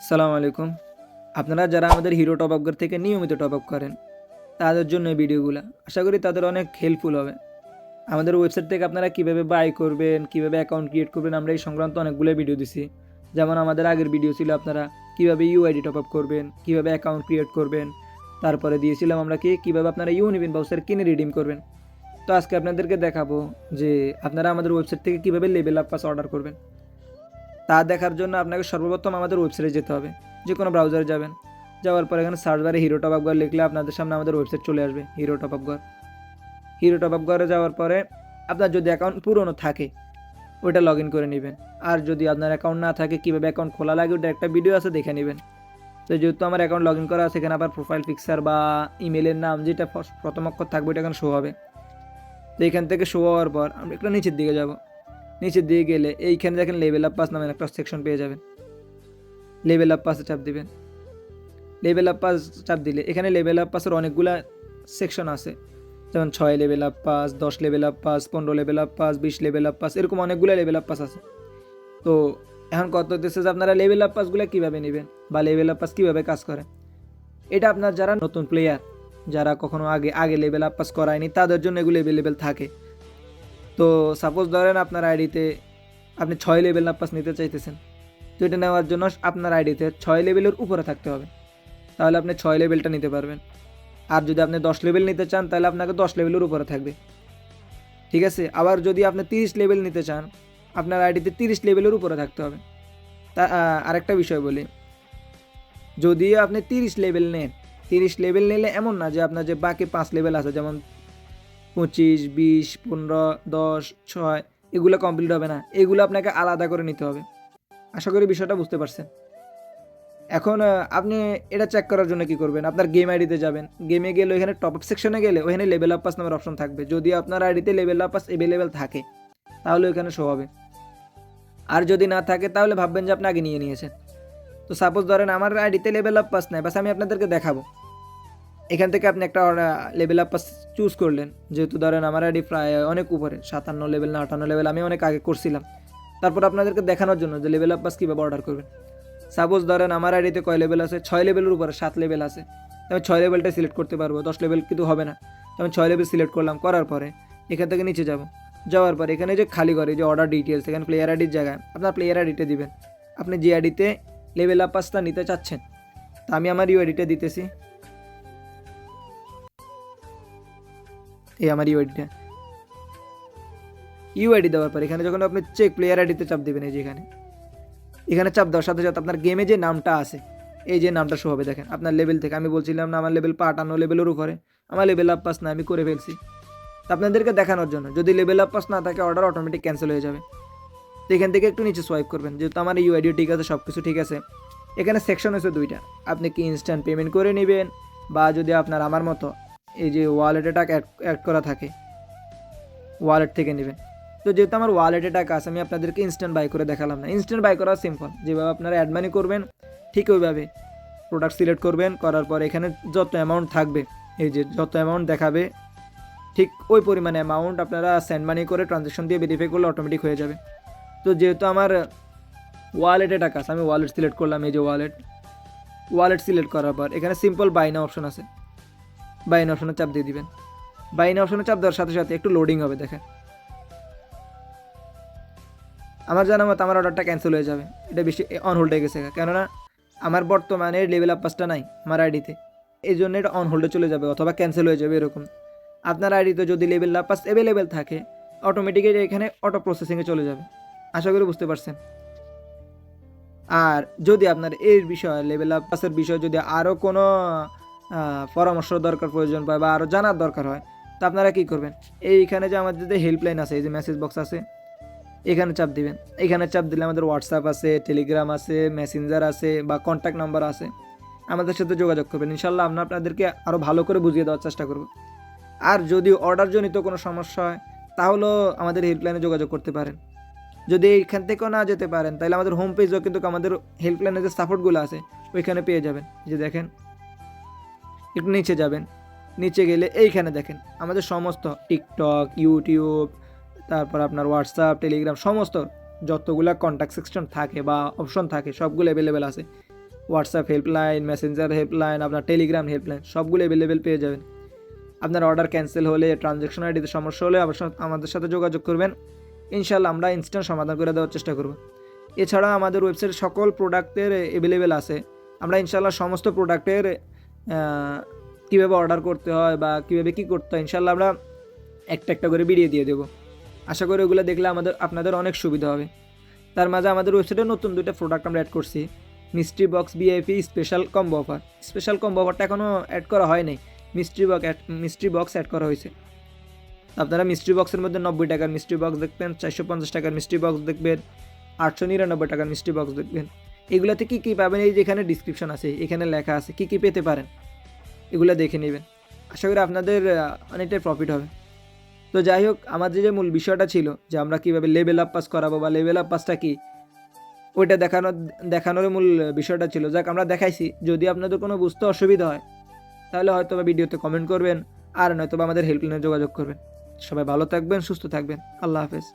সালাম আলাইকুম। আপনারা যারা আমাদের হিরো টপ আপগার থেকে নিয়মিত টপ আপ করেন তাদের জন্য এই ভিডিওগুলো আশা করি তাদের অনেক হেল্পফুল হবে। আমাদের ওয়েবসাইট থেকে আপনারা কীভাবে বাই করবেন, কীভাবে অ্যাকাউন্ট ক্রিয়েট করবেন, আমরা এই সংক্রান্ত অনেকগুলো ভিডিও দিছি। যেমন আমাদের আগের ভিডিও ছিল আপনারা কীভাবে ইউআইডি টপ আপ করবেন, কীভাবে অ্যাকাউন্ট ক্রিয়েট করবেন, তারপরে দিয়েছিলাম আমরা কীভাবে আপনারা ইউনিবিন বাউচার কিনে রিডিম করবেন। তো আজকে আপনাদেরকে দেখাবো যে আপনারা আমাদের ওয়েবসাইট থেকে কীভাবে লেভেল আপ পাস অর্ডার করবেন। তা দেখার জন্য আপনাকে সর্বপ্রথম আমাদের ওয়েবসাইটে যেতে হবে। যে কোনো ব্রাউজারে যাবেন, যাওয়ার পর এখানে সার্চ বারে হিরো টপ আপগার লিখলে আপনাদের সামনে আমাদের ওয়েবসাইট চলে আসবে হিরো টপ আপগার। হিরো টপ আপগারে যাওয়ার পরে আপনার যদি অ্যাকাউন্ট পুরনো থাকে ওইটা লগ ইন করে নেবেন। আর যদি আপনার অ্যাকাউন্ট না থাকে কীভাবে অ্যাকাউন্ট খোলা লাগে ওটা একটা ভিডিও আছে, দেখে নেবেন। তো যেহেতু আমার অ্যাকাউন্ট লগ ইন করা আছে, এখানে আবার প্রোফাইল পিকচার বা ইমেলের নাম যেটা প্রথম অক্ষর থাকবে ওটা এখানে শো হবে। তো এখান থেকে শো হওয়ার পর আমরা একটু নিচের দিকে যাব। নিচের দিকে গেলে এইখানে দেখেন লেভেল আপ পাস নামের একটা সেকশন পেয়ে যাবেন। লেভেল আপ পাসে চাপ দিবেন। লেভেল আপ পাস চাপ দিলে এখানে লেভেল আপ পাসের অনেকগুলা সেকশন আছে, যেমন 6 level up pass, 10 level up pass, 15 level up pass, 20 level up pass, এরকম অনেকগুলো লেভেল আপ পাস আছে। তো এখন কত হতেছে যে আপনারা লেভেল আপ পাসগুলো কীভাবে নেবেন বা লেভেল আপ পাস কীভাবে কাজ করে, এটা আপনার যারা নতুন প্লেয়ার, যারা কখনো আগে লেভেল আপ পাস করায়নি তাদের জন্য এগুলো অ্যাভেলেবেল থাকে। তো সাপোজ ধরেন আপনার আইডিতে আপনি 6 লেভেল আপ পাস নিতে চাইতেছেন, তো এটা নেওয়ার জন্য আপনার আইডিতে 6 লেভেলের উপরে থাকতে হবে, তাহলে আপনি 6 লেভেলটা নিতে পারবেন। আর যদি আপনি 10 লেভেল নিতে চান তাহলে আপনাকে 10 লেভেলের উপরে থাকবে, ঠিক আছে। আবার যদি আপনি 30 লেভেল নিতে চান আপনার আইডিতে 30 লেভেলের উপরে থাকতে হবে। তা আরেকটা বিষয় বলি, যদি আপনি 30 লেভেল নেন, 30 লেভেল নিলে এমন না যে আপনার যে বাকি 5 লেভেল আছে যেমন 25, 20, 15, 10, 6 এগুলো কমপ্লিট হবে না, এগুলো আপনাকে আলাদা করে নিতে হবে। আশা করি বিষয়টা বুঝতে পারছেন। এখন আপনি এটা চেক করার জন্য কি করবেন, আপনার গেম আইডিতে যাবেন। গেমে গেলে ওইখানে টপ আপ সেকশনে গেলে ওইখানে লেভেল আপ পাস নামের অপশন থাকবে। যদি আপনার আইডিতে লেভেল আপ পাস অ্যাভেলেবেল থাকে তাহলে ওইখানে শো হবে, আর যদি না থাকে তাহলে ভাববেন যে আপনি আগে নিয়ে নিয়েছেন। তো সাপোজ ধরেন আমার আইডিতে লেভেল আপ পাস নেই, বাস আমি আপনাদেরকে দেখাবো। এখান থেকে আপনি একটা লেভেল আপ পাস চুজ করলেন, যেহেতু ধরেন আমার আইডি প্রায় অনেক উপরে 57 লেভেল না 58 লেভেল, আমি অনেক আগে করছিলাম। তারপর আপনাদেরকে দেখানোর জন্য যে লেভেল আপ পাস কীভাবে অর্ডার করবেন। সাপোজ ধরেন আমার আইডিতে কয় লেভেল আছে, 6 লেভেলের উপরে 7 লেভেল আছে, আমি 6 লেভেলটা সিলেক্ট করতে পারবো, 10 লেভেল কিন্তু হবে না। আমি 6 লেভেল সিলেক্ট করলাম, করার পরে এখান থেকে নিচে যাব, যাওয়ার পরে এখানে যে খালি করে যে অর্ডার ডিটেলস, এখানে প্লেয়ার আইডির জায়গায় আপনার প্লেয়ার আইডিটা দিবেন। আপনি যে আইডিতে লেভেল আপ পাসটা নিতে চাচ্ছেন, তা আমি আমার ইউআইডিটা দিতেছি, এই আমার ইউআইডি দেওয়ার পর এখানে যখন আপনি চেক প্লেয়ার আইডিতে চাপ দেবেন, এই যে এখানে চাপ দেওয়ার সাথে সাথে আপনার গেমে যে নামটা আছে এই যে নামটা শো হবে। দেখেন আপনার লেভেল থেকে, আমি বলছিলাম না আমার লেভেল 58 লেভেলের উপরে, আমার লেভেল আপ পাস না, আমি করে ফেলছি। তো আপনাদেরকে দেখানোর জন্য যদি লেভেল আপ পাস না থাকে অর্ডার অটোমেটিক ক্যান্সেল হয়ে যাবে। তো এখান থেকে একটু নিচে সোয়াইপ করবেন, যেহেতু আমার ইউআইডিও ঠিক আছে, সব কিছু ঠিক আছে। এখানে সেকশন হচ্ছে দুইটা, আপনি কি ইনস্ট্যান্ট পেমেন্ট করে নেবেন বা যদি আপনার আমার মতো এই যে ওয়ালেটে টাকা অ্যাড করা থাকে ওয়ালেট থেকে নেবেন। তো যেহেতু আমার ওয়ালেটে টাকা আছে আমি আপনাদেরকে ইনস্ট্যান্ট বাই করে দেখালাম না। ইনস্ট্যান্ট বাই করা সিম্পল, যেভাবে আপনারা অ্যাড মানি করবেন ঠিক ওইভাবে প্রোডাক্ট সিলেক্ট করবেন, করার পর এখানে যত অ্যামাউন্ট থাকবে, এই যে যত অ্যামাউন্ট দেখাবে ঠিক ওই পরিমাণে অ্যামাউন্ট আপনারা সেন্ড মানি করে ট্রানজ্যাকশন দিয়ে ভেরিফাই করলে অটোমেটিক হয়ে যাবে। তো যেহেতু আমার ওয়ালেটে টাকা আছে আমি ওয়ালেট সিলেক্ট করলাম, এই যে ওয়ালেট সিলেক্ট করার পর এখানে সিম্পল বাই নাও অপশন আছে, বাই নাও অপশনে চাপ দিয়ে দিবেন। বাই নাও অপশনে চাপ দেওয়ার সাথে সাথে একটু লোডিং হবে, দেখেন আমার জানা মতো আমার অর্ডারটা ক্যান্সেল হয়ে যাবে, এটা বেশি অন হোল্ড হয়ে গেছে, কেননা আমার বর্তমানে লেভেল আপ পাসটা নাই আমার আইডিতে, এই জন্য এটা অন হোল্ডে চলে যাবে অথবা ক্যান্সেল হয়ে যাবে এরকম। আপনার আইডিতে যদি লেভেল আপ পাস অ্যাভেলেবেল থাকে অটোমেটিক্যালি এখানে অটো প্রসেসিংয়ে চলে যাবে। আশা করি বুঝতে পারছেন। আর যদি আপনার এই বিষয়ে লেভেল আপ পাসের বিষয়ে যদি আরও কোনো পরামর্শ দরকার প্রয়োজন পায় বা আরও জানার দরকার হয়, তো আপনারা কী করবেন, এইখানে যে আমাদের যে হেল্পলাইন আছে, এই যে মেসেজ বক্স আছে, এখানে চাপ দিবেন। এখানে চাপ দিলে আমাদের হোয়াটসঅ্যাপ আছে, টেলিগ্রাম আছে, মেসেঞ্জার আছে বা কন্ট্যাক্ট নাম্বার আছে, আমাদের সাথে যোগাযোগ করবেন। ইনশাল্লাহ আমরা আপনাদেরকে আরও ভালো করে বুঝিয়ে দেওয়ার চেষ্টা করব। আর যদি অর্ডারজনিত কোনো সমস্যা হয় তাহলেও আমাদের হেল্পলাইনে যোগাযোগ করতে পারেন। যদি এইখান থেকেও না যেতে পারেন তাহলে আমাদের হোম পেজও কিন্তু আমাদের হেল্পলাইনে যে সাপোর্টগুলো আছে ওইখানে পেয়ে যাবেন। যে দেখেন একটু নিচে যাবেন, নিচে গেলে এইখানে দেখেন আমাদের সমস্ত টিকটক, ইউটিউব, তারপর আপনার হোয়াটসঅ্যাপ, টেলিগ্রাম সমস্ত যতগুলো কন্ট্যাক্ট সেকশন থাকে বা অপশন থাকে সবগুলো অ্যাভেলেবেল আছে। হোয়াটসঅ্যাপ হেল্পলাইন, মেসেঞ্জার হেল্পলাইন, আপনার টেলিগ্রাম হেল্পলাইন সবগুলো অ্যাভেলেবেল পেয়ে যাবেন। আপনার অর্ডার ক্যান্সেল হলে, ট্রানজ্যাকশন আইডিতে সমস্যা হলে আমাদের সাথে যোগাযোগ করবেন, ইনশাল্লাহ আমরা ইনস্ট্যান্ট সমাধান করে দেওয়ার চেষ্টা করব। এছাড়া আমাদের ওয়েবসাইটে সকল প্রোডাক্টের অ্যাভেলেবেল আছে। আমরা ইনশাল্লাহ সমস্ত প্রোডাক্টের কীভাবে অর্ডার করতে হয় বা কীভাবে কী করতে হয় ইনশাল্লাহ আমরা একটা একটা করে ভিডিও দিয়ে দেবো। আশা করি ওগুলো দেখলে আপনাদের অনেক সুবিধা হবে। তার মাঝে আমাদের ওয়েবসাইটে নতুন 2টা প্রোডাক্ট আমরা অ্যাড করছি, mystery box VIP special combo offer. Special combo অফারটা এখনও অ্যাড করা হয় নাই, মিস্ট্রি বক্স অ্যাড করা হয়েছে। আপনারা মিস্ট্রি বক্সের মধ্যে 90 টাকার মিস্ট্রি বক্স দেখবেন, 450 টাকার মিস্ট্রি বক্স দেখবেন, 899 টাকার মিস্ট্রি বক্স দেখবেন। এগুলাতে কী কী পাবেন এই যে এখানে ডিসক্রিপশন আছে, এখানে লেখা আছে কী কী পেতে পারেন, এগুলো দেখে নেবেন। আশা করি আপনাদের অনেকটাই প্রফিট হবে। তো যাই হোক, আমাদের যে মূল বিষয়টা ছিল যে আমরা কীভাবে লেভেল আপ পাস করাবো বা লেভেল আপ পাসটা কী, ওইটা দেখানোর মূল বিষয়টা ছিল। যাক, আমরা দেখাইছি। যদি আপনাদের কোনো বুঝতে অসুবিধা হয় তাহলে হয়তো বা ভিডিওতে কমেন্ট করবেন, আর নয়তো বা আমাদের হেল্পলাইনে যোগাযোগ করবেন। সবাই ভালো থাকবেন, সুস্থ থাকবেন। আল্লাহ হাফেজ।